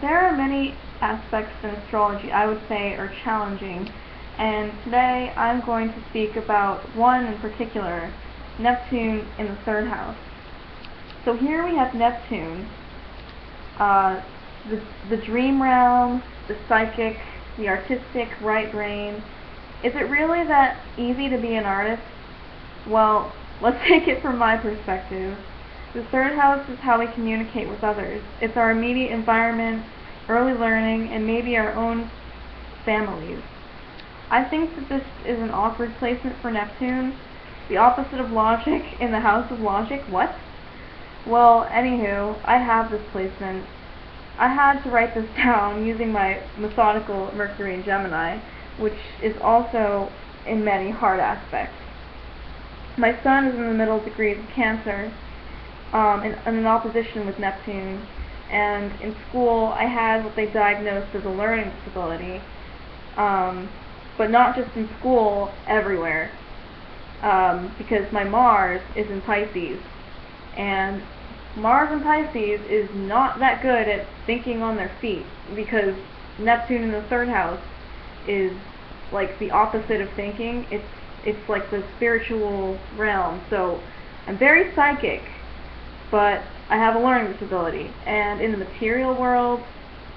There are many aspects in astrology I would say are challenging, and today I'm going to speak about one in particular, Neptune in the third house. So here we have Neptune, uh, the dream realm, the psychic, the artistic right brain. Is it really that easy to be an artist? Well, let's take it from my perspective. The third house is how we communicate with others. It's our immediate environment, early learning, and maybe our own families. I think that this is an awkward placement for Neptune. The opposite of logic in the house of logic. What? Well, anywho, I have this placement. I had to write this down using my methodical Mercury in Gemini, which is also in many hard aspects. My sun is in the middle degrees of Cancer, in an opposition with Neptune, and in school I had what they diagnosed as a learning disability, but not just in school, everywhere, because my Mars is in Pisces, and Mars in Pisces is not that good at thinking on their feet, because Neptune in the third house is like the opposite of thinking. It's like the spiritual realm. So I'm very psychic, but I have a learning disability. And in the material world,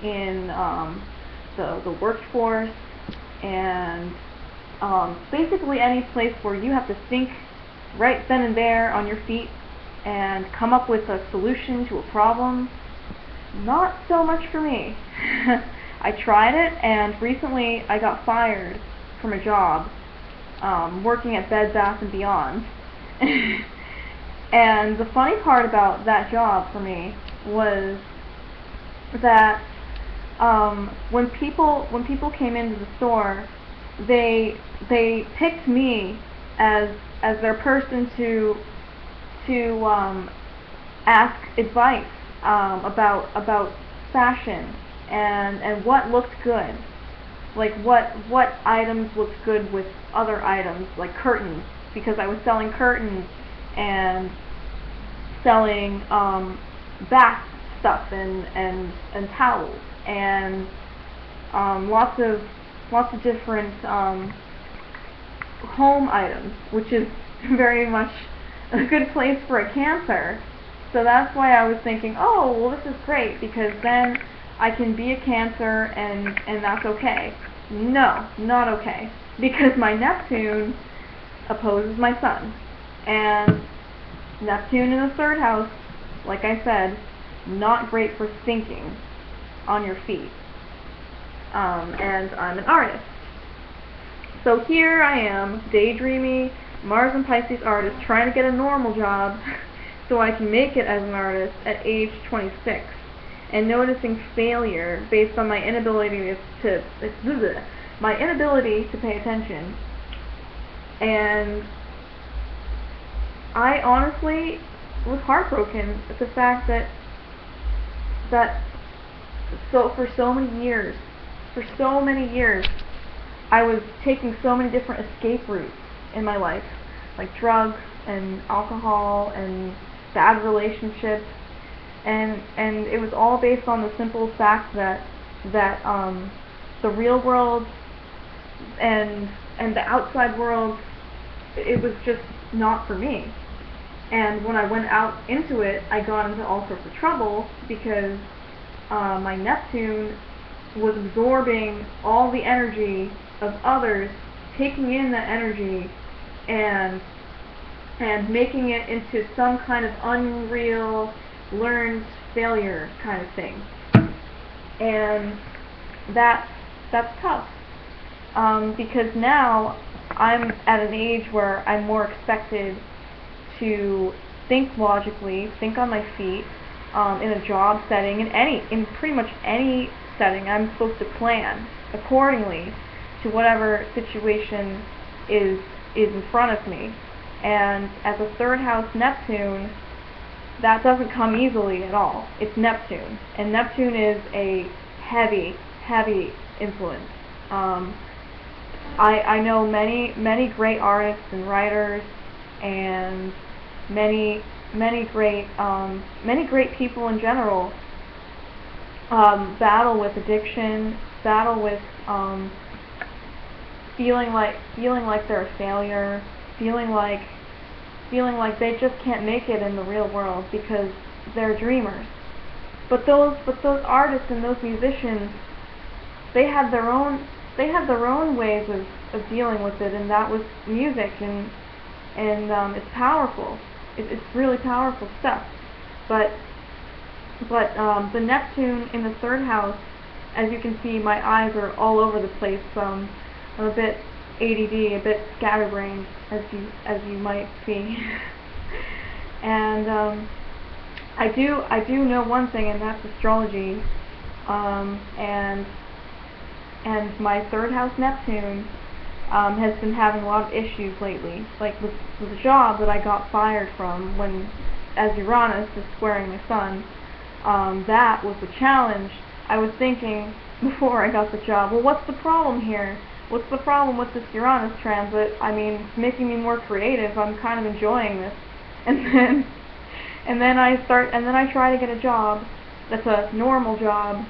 in the workforce, and basically any place where you have to think right then and there on your feet and come up with a solution to a problem, not so much for me. I tried it, and recently I got fired from a job working at Bed Bath & Beyond. And the funny part about that job for me was that when people came into the store, they picked me as their person to ask advice about fashion and what looked good, like what items looked good with other items, like curtains, because I was selling curtains and selling bath stuff and towels and lots of different home items, which is very much a good place for a Cancer. So that's why I was thinking, oh, well, this is great, because then I can be a Cancer and that's okay. No, not okay, because my Neptune opposes my Sun, and Neptune in the third house, like I said, not great for thinking on your feet. And I'm an artist. So here I am, daydreamy, Mars and Pisces artist, trying to get a normal job so I can make it as an artist at age 26, and noticing failure based on my inability to pay attention. And I honestly was heartbroken at the fact that for so many years I was taking so many different escape routes in my life, like drugs and alcohol and bad relationships, and it was all based on the simple fact that the real world and the outside world, it was just not for me. And when I went out into it, I got into all sorts of trouble because my Neptune was absorbing all the energy of others, taking in that energy and making it into some kind of unreal, learned failure kind of thing. And that's tough, because now I'm at an age where I'm more expected to think logically, think on my feet, in a job setting, in pretty much any setting. I'm supposed to plan accordingly to whatever situation is in front of me. And as a third house Neptune, that doesn't come easily at all. It's Neptune, and Neptune is a heavy influence. I know many great artists and writers, and many great people in general battle with addiction, battle with feeling like they're a failure, feeling like they just can't make it in the real world because they're dreamers. But those artists and those musicians, they had their own ways of dealing with it, and that was music, and it's powerful. It's really powerful stuff. But the Neptune in the third house, as you can see, my eyes are all over the place. I'm a bit ADD, a bit scatterbrained, as you might see. And I do know one thing, and that's astrology. And my third house Neptune has been having a lot of issues lately, like with the job that I got fired from when, as Uranus is squaring my sun. That was a challenge. I was thinking before I got the job, well, what's the problem here? What's the problem with this Uranus transit? I mean, it's making me more creative. I'm kind of enjoying this. And then I try to get a job that's a normal job,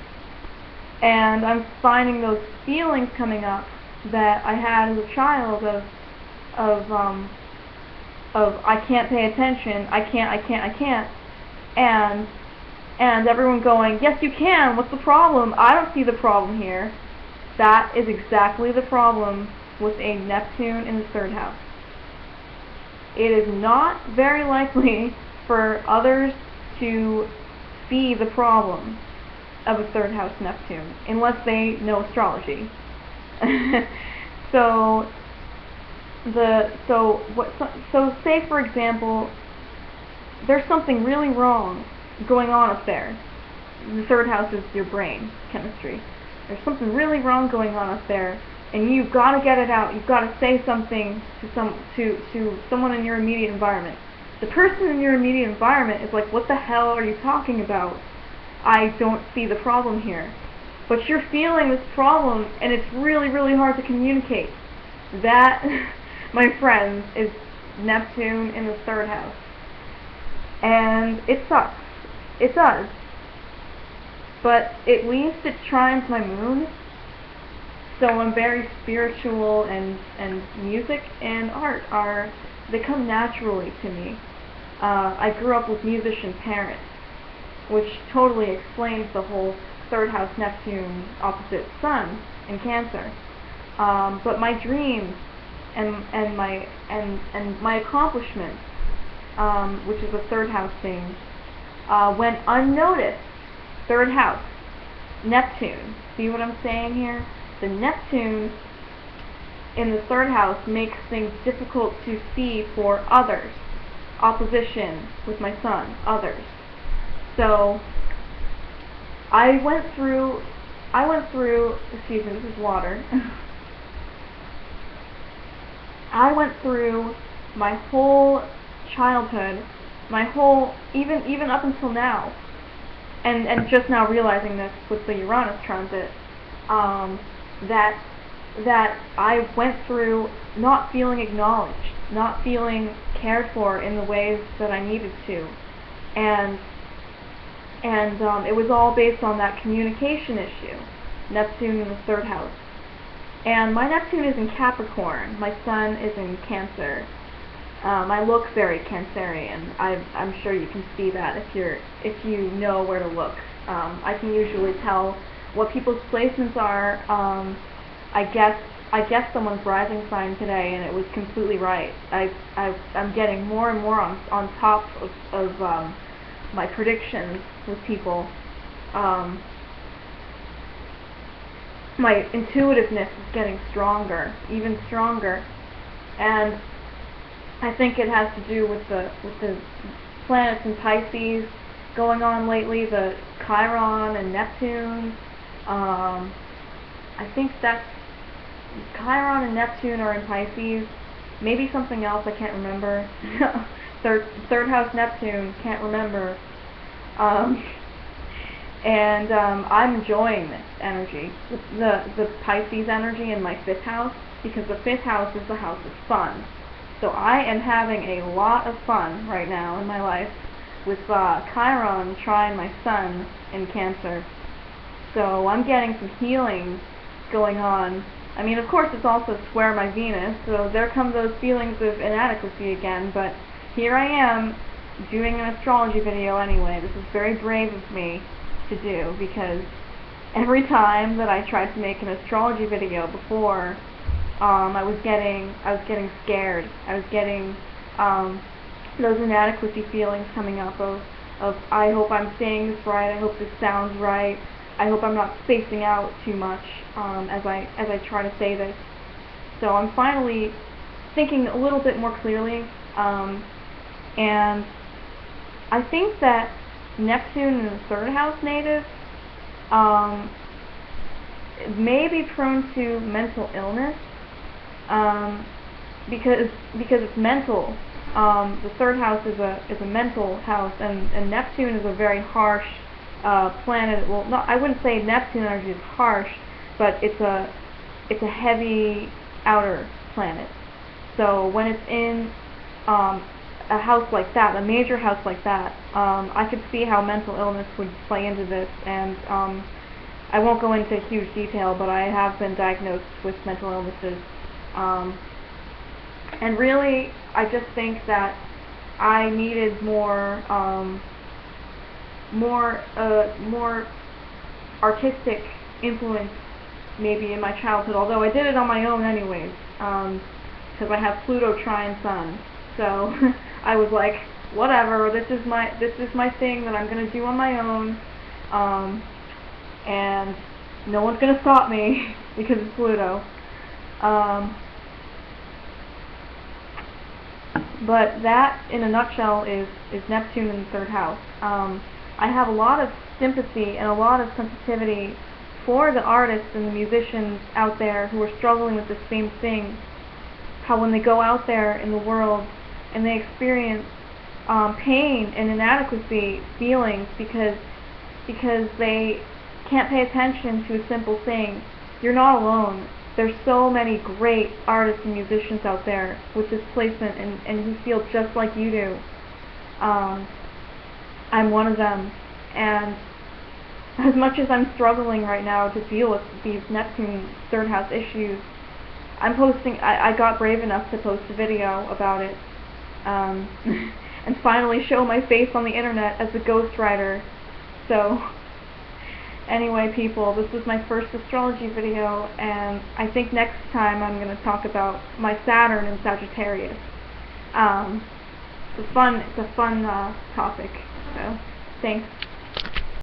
and I'm finding those feelings coming up that I had as a child of I can't pay attention, I can't, and everyone going, yes you can, what's the problem? I don't see the problem here. That is exactly the problem with a Neptune in the third house. It is not very likely for others to see the problem of a third house Neptune unless they know astrology. So say for example there's something really wrong going on up there. The third house is your brain chemistry. There's something really wrong going on up there, and you've got to get it out. You've got to say something to someone in your immediate environment. The person in your immediate environment is like, what the hell are you talking about? I don't see the problem here. But you're feeling this problem, and it's really, really hard to communicate. That, my friends, is Neptune in the third house. And it sucks. It does. But at least it trines my moon, so I'm very spiritual, and music and art they come naturally to me. I grew up with musician parents, which totally explains the whole third house Neptune opposite Sun in Cancer. But my dreams and my accomplishments, which is a third house thing, went unnoticed. Third house, Neptune. See what I'm saying here? The Neptune in the third house makes things difficult to see for others. Opposition with my sun, others. So I went through, excuse me, this is water. I went through my whole childhood, even up until now, and just now realizing this with the Uranus transit, that I went through not feeling acknowledged, not feeling cared for in the ways that I needed to, and it was all based on that communication issue, Neptune in the third house. And my Neptune is in Capricorn, my Sun is in Cancer. I look very Cancerian. I'm sure you can see that if you know where to look. I can usually tell what people's placements are. I guessed someone's rising sign today, and it was completely right. I'm getting more and more on top of my predictions with people. My intuitiveness is getting stronger, even stronger, and I think it has to do with the planets in Pisces going on lately, the Chiron and Neptune. I think that's Chiron and Neptune are in Pisces. Maybe something else, I can't remember. Third house Neptune, can't remember. And I'm enjoying this energy, the Pisces energy in my fifth house, because the fifth house is the house of fun. So I am having a lot of fun right now in my life with Chiron trine my Sun in Cancer. So I'm getting some healing going on. I mean, of course, it's also square my Venus, so there come those feelings of inadequacy again, but here I am doing an astrology video anyway. This is very brave of me to do, because every time that I tried to make an astrology video before, I was getting scared. I was getting those inadequacy feelings coming up of I hope I'm saying this right, I hope this sounds right, I hope I'm not spacing out too much as I try to say this. So I'm finally thinking a little bit more clearly, and I think that Neptune in the third house native may be prone to mental illness, because it's mental. The third house is a mental house, and Neptune is a very harsh planet. Well, no, I wouldn't say Neptune energy is harsh, but it's a heavy outer planet. So when it's in a house like that, a major house like that, I could see how mental illness would play into this, and I won't go into huge detail, but I have been diagnosed with mental illnesses. And really, I just think that I needed more artistic influence maybe in my childhood, although I did it on my own anyways, because I have Pluto trine Sun. So I was like, whatever, this is my thing that I'm going to do on my own, and no one's going to stop me because it's Pluto. But that, in a nutshell, is Neptune in the third house. I have a lot of sympathy and a lot of sensitivity for the artists and the musicians out there who are struggling with the same thing. How when they go out there in the world and they experience pain and inadequacy feelings because they can't pay attention to a simple thing. You're not alone. There's so many great artists and musicians out there with this placement and who feel just like you do. I'm one of them, and as much as I'm struggling right now to deal with these Neptune third house issues, I got brave enough to post a video about it, and finally show my face on the internet as a ghostwriter. So anyway, people, this was my first astrology video, and I think next time I'm going to talk about my Saturn in Sagittarius. It's a fun topic, so thanks.